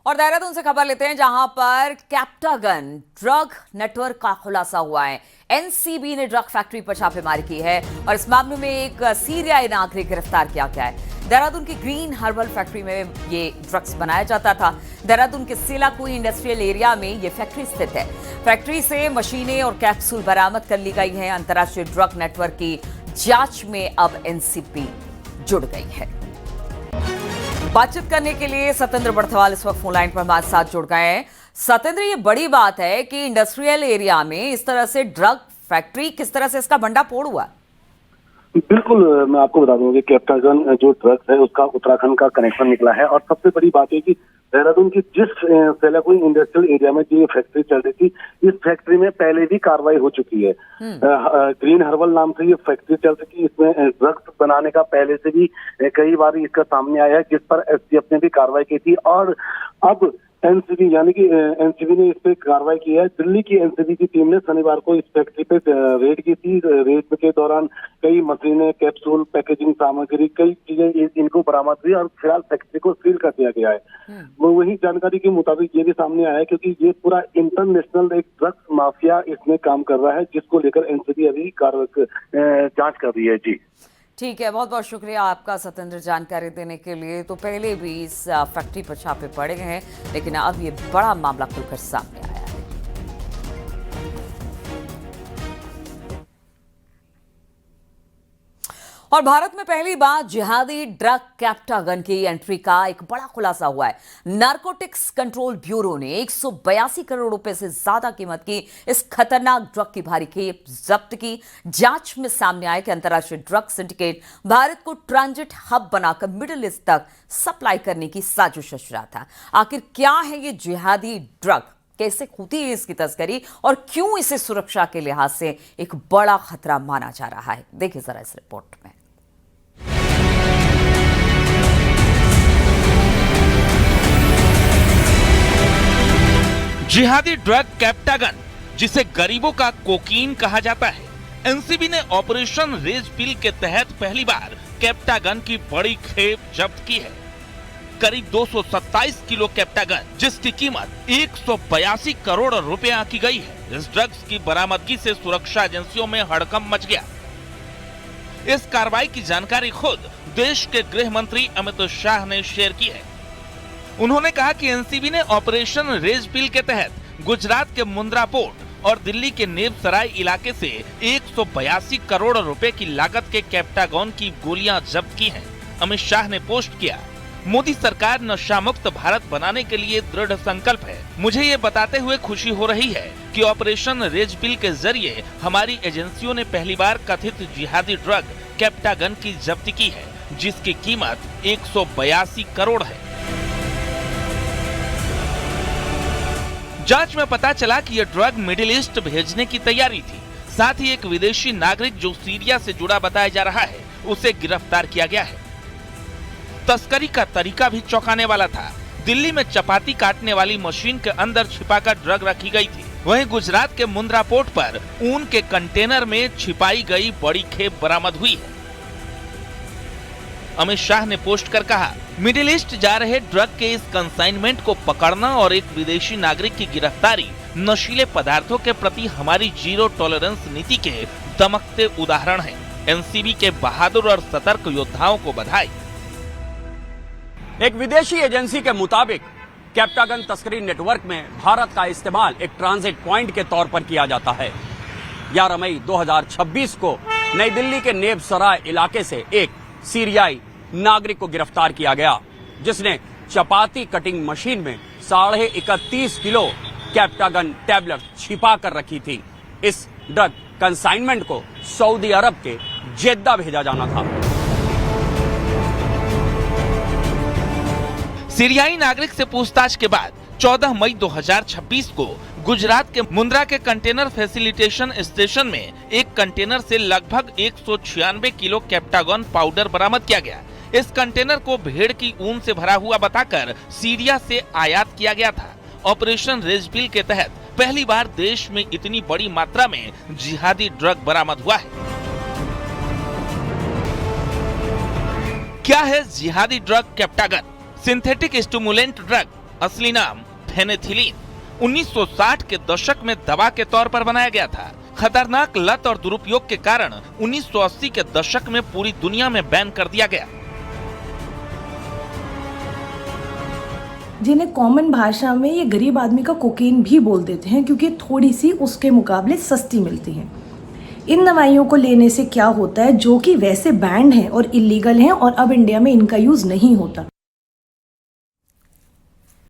और देहरादून से खबर लेते हैं जहां पर कैप्टागन ड्रग नेटवर्क का खुलासा हुआ है। एनसीबी ने ड्रग फैक्ट्री पर छापेमारी की है और इस मामले में एक सीरियाई नागरिक गिरफ्तार किया गया है। देहरादून की ग्रीन हर्बल फैक्ट्री में ये ड्रग्स बनाया जाता था। देहरादून के सिलाकुई इंडस्ट्रियल एरिया में ये फैक्ट्री स्थित है। फैक्ट्री से मशीनें और कैप्सूल बरामद कर ली गई हैं। अंतर्राष्ट्रीय ड्रग नेटवर्क की जांच में अब एनसीबी जुड़ गई है। बातचीत करने के लिए सतेंद्र बड़थवाल इस वक्त फोन लाइन पर हमारे साथ जुड़ गए हैं। सतेंद्र, ये बड़ी बात है कि इंडस्ट्रियल एरिया में इस तरह से ड्रग फैक्ट्री, किस तरह से इसका भंडाफोड़ हुआ? बिल्कुल, मैं आपको बता दूं कि कैप्टागन जो ड्रग्स है उसका उत्तराखंड का कनेक्शन निकला है। और सबसे बड़ी बात है कि देहरादून की जिस सेलाकुई इंडस्ट्रियल एरिया में जो ये फैक्ट्री चल रही थी, इस फैक्ट्री में पहले भी कार्रवाई हो चुकी है। ग्रीन हर्बल नाम से ये फैक्ट्री चल रही थी। इसमें ड्रग्स बनाने का पहले से भी कई बार इसका सामने आया है, जिस पर एसटीएफ ने भी कार्रवाई की थी। और अब एनसीबी यानी कि एनसीबी ने इस पे कार्रवाई की है। दिल्ली की एनसीबी की टीम ने शनिवार को इस फैक्ट्री पे रेड की थी। रेड के दौरान कई मशीनें, कैप्सूल, पैकेजिंग सामग्री, कई चीजें इनको बरामद हुई और फिलहाल फैक्ट्री को सील कर दिया गया है। वो वही जानकारी के मुताबिक ये भी सामने आया है, क्योंकि ये पूरा इंटरनेशनल एक ड्रग्स माफिया इसमें काम कर रहा है, जिसको लेकर एनसीबी अभी जांच कर रही है। जी ठीक है, बहुत बहुत शुक्रिया आपका सतेंद्र जानकारी देने के लिए। तो पहले भी इस फैक्ट्री पर छापे पड़े गए हैं, लेकिन अब ये बड़ा मामला खुलकर सामने आया है। और भारत में पहली बार जिहादी ड्रग कैप्टागन की एंट्री का एक बड़ा खुलासा हुआ है। नारकोटिक्स कंट्रोल ब्यूरो ने 182 करोड़ रुपए से ज्यादा कीमत की इस खतरनाक ड्रग की भारी खेप जब्त की। जांच में सामने आया कि अंतर्राष्ट्रीय ड्रग सिंडिकेट भारत को ट्रांजिट हब बनाकर मिडिल ईस्ट तक सप्लाई करने की साजिश रच रहा था। आखिर क्या है ये जिहादी ड्रग, कैसे होती है इसकी तस्करी और क्यों इसे सुरक्षा के लिहाज से एक बड़ा खतरा माना जा रहा है, देखिए जरा इस रिपोर्ट में। जिहादी ड्रग कैप्टागन, जिसे गरीबों का कोकीन कहा जाता है, एनसीबी ने ऑपरेशन रेज पिल के तहत पहली बार कैप्टागन की बड़ी खेप जब्त की है। करीब 227 किलो कैप्टागन, जिसकी कीमत 182 करोड़ रुपए आंकी गई है। इस ड्रग्स की बरामदगी से सुरक्षा एजेंसियों में हड़कंप मच गया। इस कार्रवाई की जानकारी खुद देश के गृह मंत्री अमित शाह ने शेयर की है। उन्होंने कहा कि एनसीबी ने ऑपरेशन रेज पिल के तहत गुजरात के मुंद्रा पोर्ट और दिल्ली के नेवसराय इलाके से 182 करोड़ रुपए की लागत के कैप्टागन की गोलियां जब्त की हैं। अमित शाह ने पोस्ट किया, मोदी सरकार नशा मुक्त भारत बनाने के लिए दृढ़ संकल्प है। मुझे ये बताते हुए खुशी हो रही है कि ऑपरेशन रेज पिल के जरिए हमारी एजेंसियों ने पहली बार कथित जिहादी ड्रग कैप्टागन की जब्ती की है, जिसकी कीमत 182 करोड़ है। जांच में पता चला कि यह ड्रग मिडिल ईस्ट भेजने की तैयारी थी। साथ ही एक विदेशी नागरिक जो सीरिया से जुड़ा बताया जा रहा है, उसे गिरफ्तार किया गया है। तस्करी का तरीका भी चौंकाने वाला था। दिल्ली में चपाती काटने वाली मशीन के अंदर छिपाकर ड्रग रखी गई थी। वहीं गुजरात के मुंद्रा पोर्ट पर ऊन के कंटेनर में छिपाई गई बड़ी खेप बरामद हुई है। अमित शाह ने पोस्ट कर कहा, मिडिल ईस्ट जा रहे ड्रग के इस कंसाइनमेंट को पकड़ना और एक विदेशी नागरिक की गिरफ्तारी नशीले पदार्थों के प्रति हमारी जीरो टॉलरेंस नीति के दमकते उदाहरण हैं। एनसीबी के बहादुर और सतर्क योद्धाओं को बधाई। एक विदेशी एजेंसी के मुताबिक कैप्टागन तस्करी नेटवर्क में भारत का इस्तेमाल एक ट्रांजिट पॉइंट के तौर पर किया जाता है। 11 मई 2026 को नई दिल्ली के नेवसराय इलाके से एक सीरियाई नागरिक को गिरफ्तार किया गया, जिसने चपाती कटिंग मशीन में 31.5 किलो कैप्टागन टैबलेट छिपा कर रखी थी। इस ड्रग कंसाइनमेंट को सऊदी अरब के जेद्दा भेजा जाना था। सीरियाई नागरिक से पूछताछ के बाद 14 मई 2026 को गुजरात के मुंद्रा के कंटेनर फैसिलिटेशन स्टेशन में एक कंटेनर से लगभग 196 किलो कैप्टागन पाउडर बरामद किया गया। इस कंटेनर को भेड़ की ऊन से भरा हुआ बताकर सीरिया से आयात किया गया था। ऑपरेशन रेज पिल के तहत पहली बार देश में इतनी बड़ी मात्रा में जिहादी ड्रग बरामद हुआ है। क्या है जिहादी drug Captagon? Synthetic stimulant drug असली नाम फेनेथिलीन 1960 के दशक में दवा के तौर पर बनाया गया था। खतरनाक लत और दुरुपयोग के कारण 1980 के दशक में पूरी दुनिया में बैन कर दिया गया। जिन्हें कॉमन भाषा में ये गरीब आदमी का कोकीन भी बोल देते हैं, क्योंकि थोड़ी सी उसके मुकाबले सस्ती मिलती है। इन दवाइयों को लेने से क्या होता है, जो कि वैसे बैंड हैं और इलीगल हैं और अब इंडिया में इनका यूज नहीं होता।